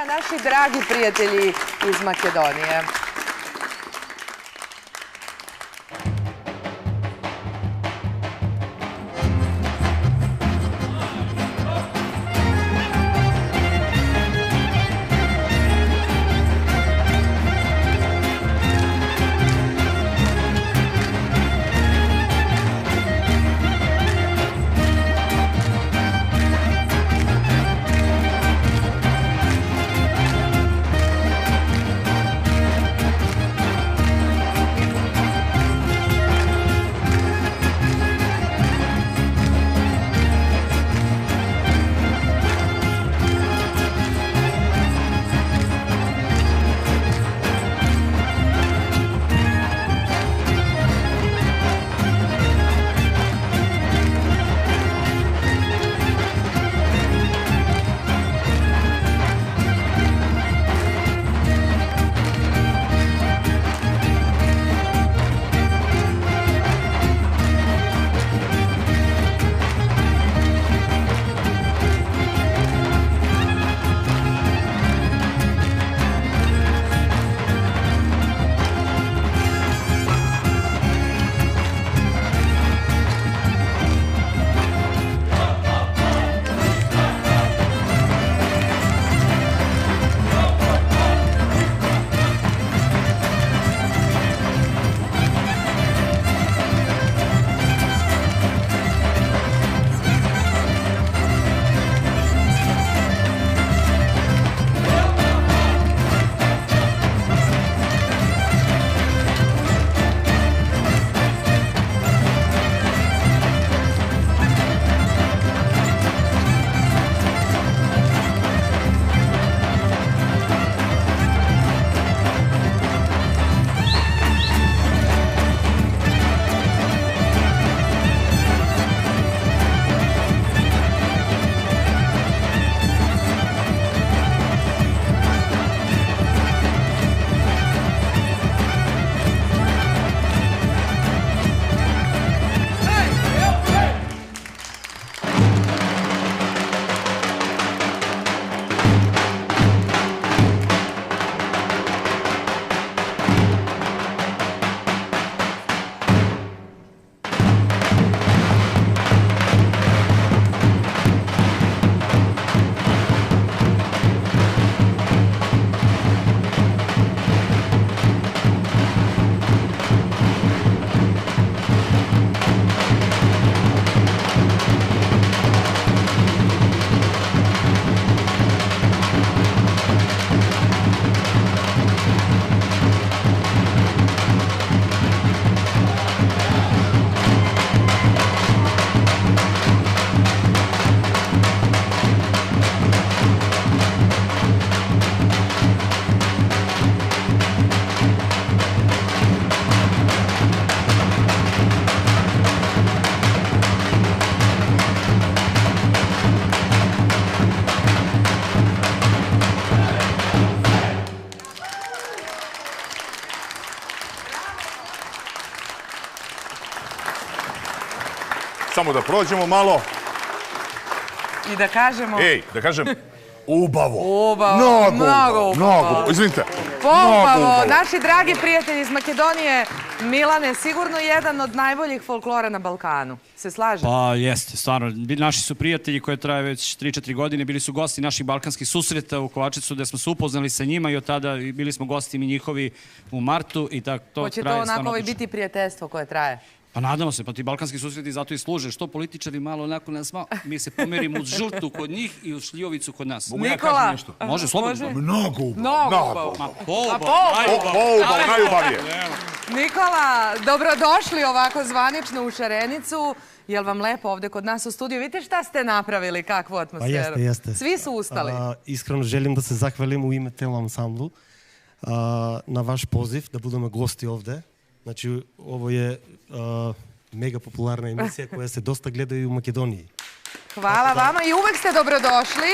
Makedonija, naši dragi prijatelji iz Makedonije. Samo da prođemo malo. I da kažemo... Da kažem, ubavo. Ubavo, mnogo ubavo. Izvinite. Ubavo, naši dragi prijatelji iz Makedonije, Milane, sigurno jedan od najboljih folklora na Balkanu. Se slažem? Pa jeste, stvarno. Naši su prijatelji koji traje već 3-4 godine. Bili su gosti naših balkanskih susreta u Kovačicu gde smo se upoznali sa njima i od tada bili smo gosti mi njihovi u martu i tako to traje. Hoće to onako biti prijateljstvo koje traje? Pa nadamo se, pa ti balkanski susreti zato i služe. Što političari malo onako nas malo, mi se pomerimo uz žrtu kod njih i uz šljivovicu kod nas. Mogu ja kažem nešto? Može, slobodno. Mnogo ubavo. Mnogo ubavo, najubavije. Nikola, dobrodošli ovako zvanično u Šarenicu. Jel vam lepo ovde kod nas u studiju? Vidite šta ste napravili, kakvu atmosferu? Pa jeste. Svi su ustali. Iskreno želim da se zahvalim u ime Telo ansamblu na vaš poziv da budemo gosti ovde. Znači, ovo je mega popularna emisija koja se dosta gleda i u Makedoniji. Hvala vama i uvek ste dobrodošli.